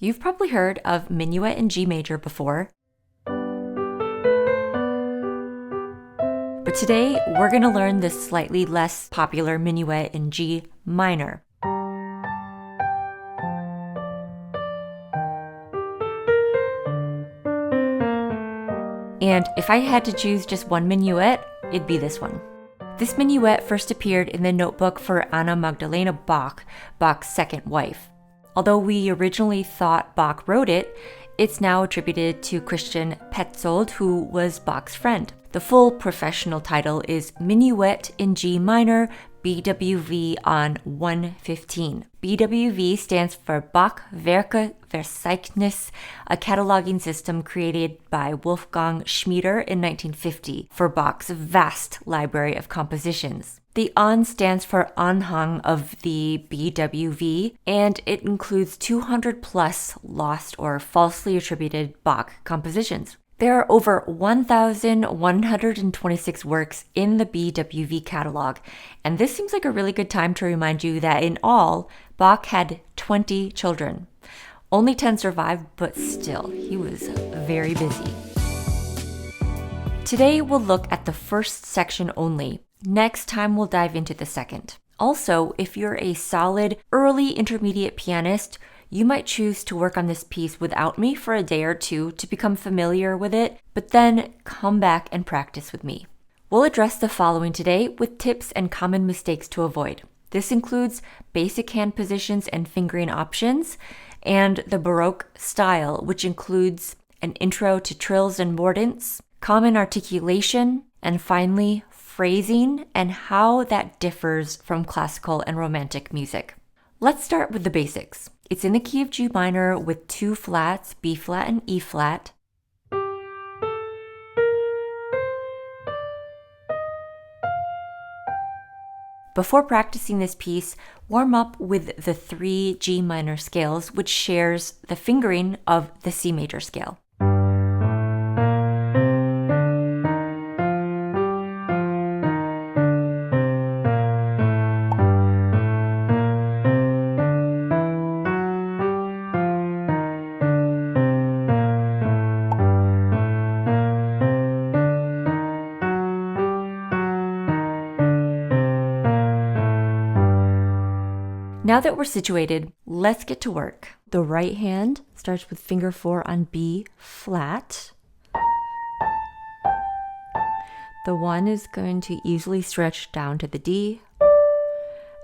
You've probably heard of Minuet in G major before. But today, we're going to learn the slightly less popular Minuet in G minor. And if I had to choose just one minuet, it'd be this one. This minuet first appeared in the notebook for Anna Magdalena Bach, Bach's second wife. Although we originally thought Bach wrote it, it's now attributed to Christian Petzold, who was Bach's friend. The full professional title is Minuet in G minor, BWV on 115. BWV stands for Bach Werke Verzeichnis, a cataloging system created by Wolfgang Schmieder in 1950 for Bach's vast library of compositions. The On stands for Anhang of the BWV, and it includes 200 plus lost or falsely attributed Bach compositions. There are over 1,126 works in the BWV catalog, and this seems like a really good time to remind you that in all, Bach had 20 children. Only 10 survived, but still, he was very busy. Today, we'll look at the first section only. Next time, we'll dive into the second. Also, if you're a solid early intermediate pianist, you might choose to work on this piece without me for a day or two to become familiar with it, but then come back and practice with me. We'll address the following today with tips and common mistakes to avoid. This includes basic hand positions and fingering options, and the Baroque style, which includes an intro to trills and mordents, common articulation, and finally, phrasing and how that differs from classical and romantic music. Let's start with the basics. It's in the key of G minor with two flats, B flat and E flat. Before practicing this piece, warm up with the 3 G minor scales, which shares the fingering of the C major scale. Now that we're situated, let's get to work. The right hand starts with finger 4 on B flat. The 1 is going to easily stretch down to the D.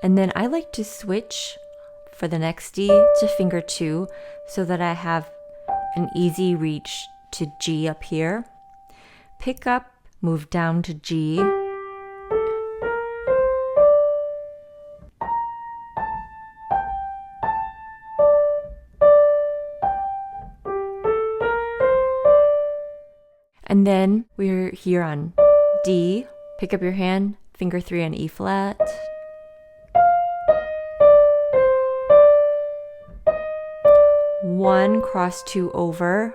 And then I like to switch for the next D to finger 2 so that I have an easy reach to G up here. Pick up, move down to G. And then we're here on D. Pick up your hand, finger 3 on E flat. One, cross 2 over,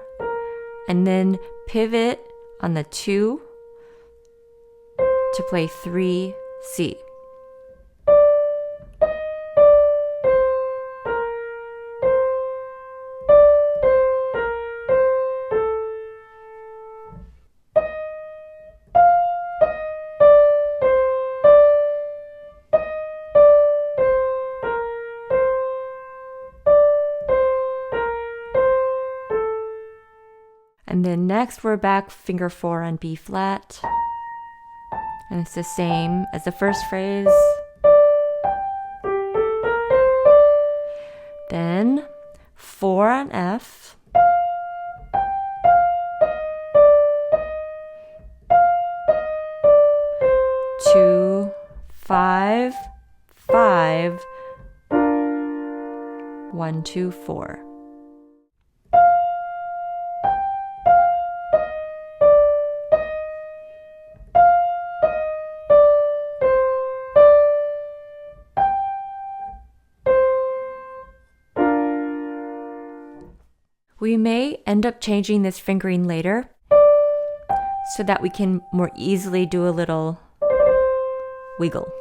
and then pivot on the 2 to play 3 C. And then next we're back, finger 4 on B flat. And it's the same as the first phrase. Then 4 on F. Two, 5, 5, 1, 2, 4. We may end up changing this fingering later so that we can more easily do a little wiggle.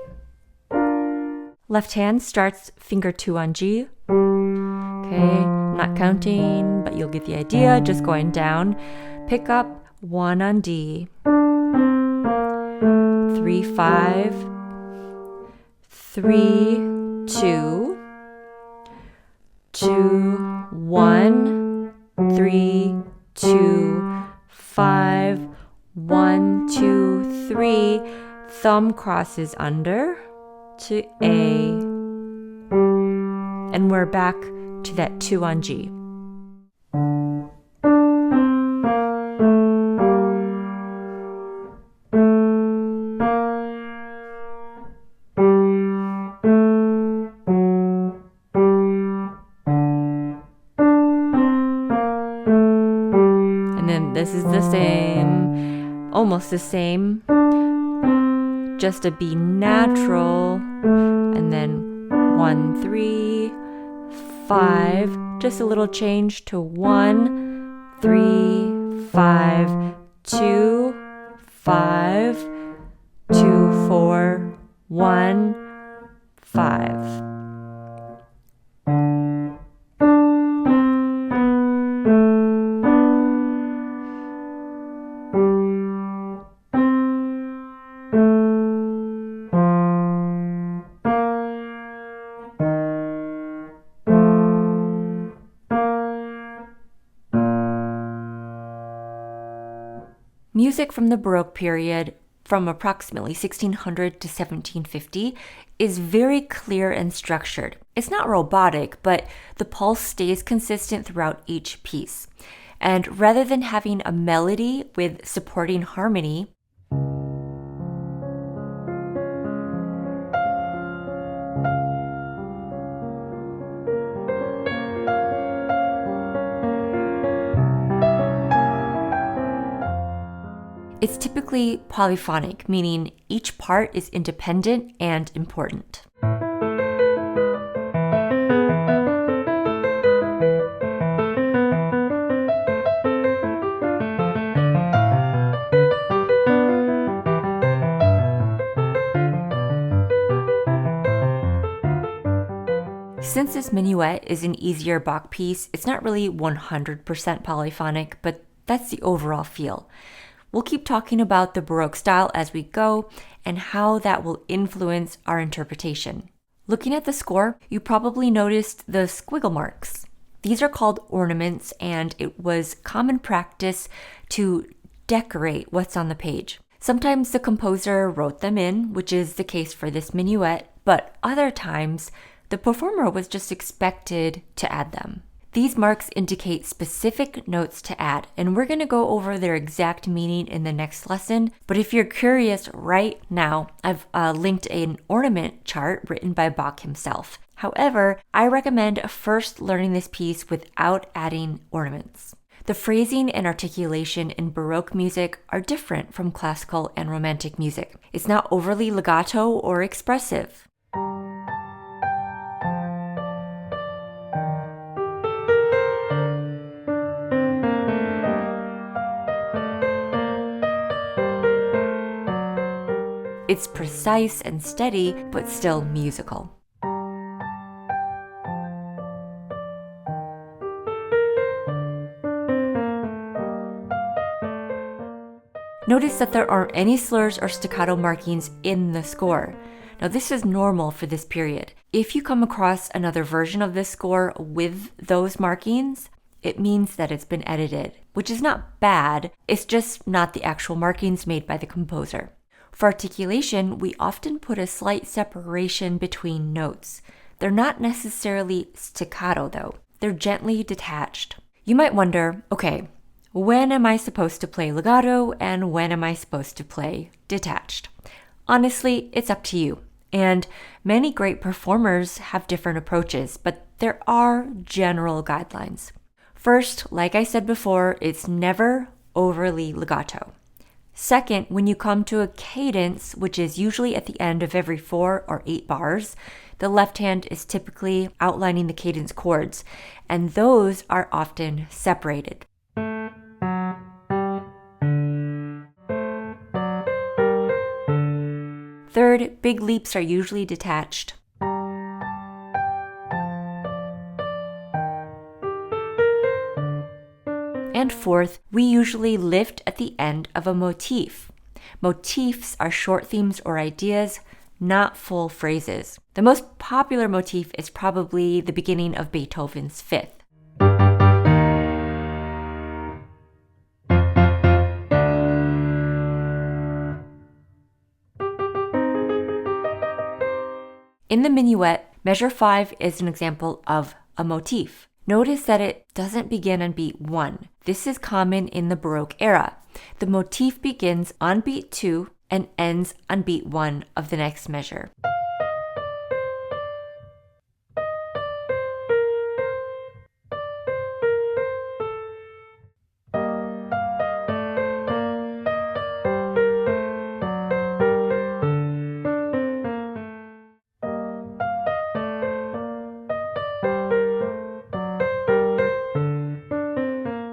Left hand starts finger 2 on G, Okay, not counting, but you'll get the idea, just going down. Pick up 1 on D, 3, 5, 3, 2, 2, 1, 3, 2, 5, 1, 2, 3. Thumb crosses under to A, and we're back to that 2 on G. And then this is the same, almost the same, just a B natural, and then 1, 3, 5, just a little change to 1, 3, 5, 2, 5, 2, 4, 1, 5. Music from the Baroque period, from approximately 1600 to 1750, is very clear and structured. It's not robotic, but the pulse stays consistent throughout each piece. And rather than having a melody with supporting harmony, it's typically polyphonic, meaning each part is independent and important. Since this minuet is an easier Bach piece, it's not really 100% polyphonic, but that's the overall feel. We'll keep talking about the Baroque style as we go and how that will influence our interpretation. Looking at the score, you probably noticed the squiggle marks. These are called ornaments, and it was common practice to decorate what's on the page. Sometimes the composer wrote them in, which is the case for this minuet, but other times the performer was just expected to add them. These marks indicate specific notes to add, and we're going to go over their exact meaning in the next lesson. But if you're curious right now, I've linked an ornament chart written by Bach himself. However, I recommend first learning this piece without adding ornaments. The phrasing and articulation in Baroque music are different from classical and romantic music. It's not overly legato or expressive. It's precise and steady, but still musical. Notice that there aren't any slurs or staccato markings in the score. Now, this is normal for this period. If you come across another version of this score with those markings, it means that it's been edited, which is not bad, it's just not the actual markings made by the composer. For articulation, we often put a slight separation between notes. They're not necessarily staccato though, they're gently detached. You might wonder, okay, when am I supposed to play legato and when am I supposed to play detached? Honestly, it's up to you. And many great performers have different approaches, but there are general guidelines. First, like I said before, it's never overly legato. Second, when you come to a cadence, which is usually at the end of every 4 or 8 bars, the left hand is typically outlining the cadence chords, and those are often separated. Third, big leaps are usually detached. and fourth, we usually lift at the end of a motif. Motifs are short themes or ideas, not full phrases. The most popular motif is probably the beginning of Beethoven's Fifth. In the minuet, measure 5 is an example of a motif. Notice that it doesn't begin on beat 1. This is common in the Baroque era. The motif begins on beat 2 and ends on beat 1 of the next measure.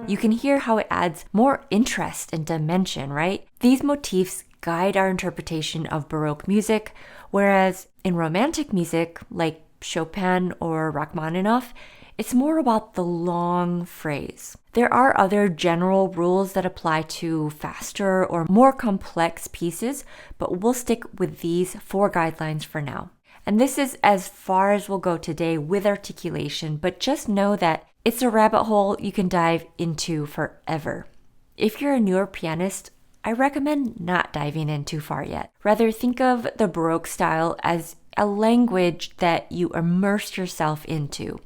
You can hear how it adds more interest and dimension, right? These motifs guide our interpretation of Baroque music, whereas in Romantic music, like Chopin or Rachmaninoff, it's more about the long phrase. There are other general rules that apply to faster or more complex pieces, but we'll stick with these 4 guidelines for now. And this is as far as we'll go today with articulation, but just know that it's a rabbit hole you can dive into forever. If you're a newer pianist, I recommend not diving in too far yet. Rather, think of the Baroque style as a language that you immerse yourself into.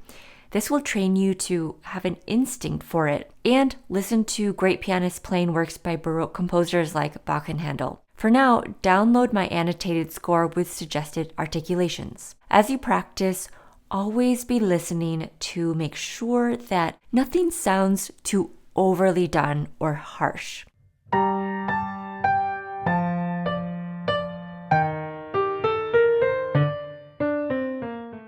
This will train you to have an instinct for it and listen to great pianists playing works by Baroque composers like Bach and Handel. For now, download my annotated score with suggested articulations. As you practice, always be listening to make sure that nothing sounds too overly done or harsh.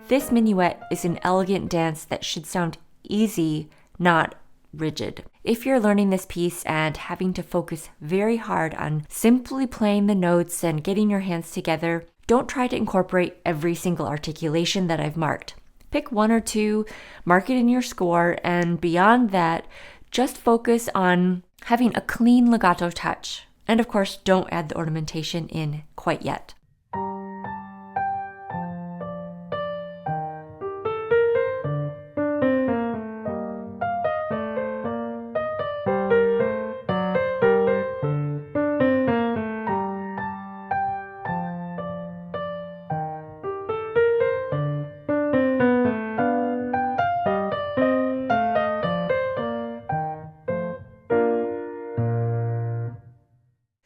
This minuet is an elegant dance that should sound easy, not rigid. If you're learning this piece and having to focus very hard on simply playing the notes and getting your hands together, don't try to incorporate every single articulation that I've marked. Pick 1 or 2, mark it in your score, and beyond that, just focus on having a clean legato touch. And of course, don't add the ornamentation in quite yet.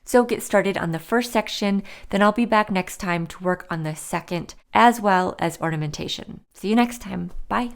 So get started on the first section, then I'll be back next time to work on the second as well as ornamentation. See you next time. Bye.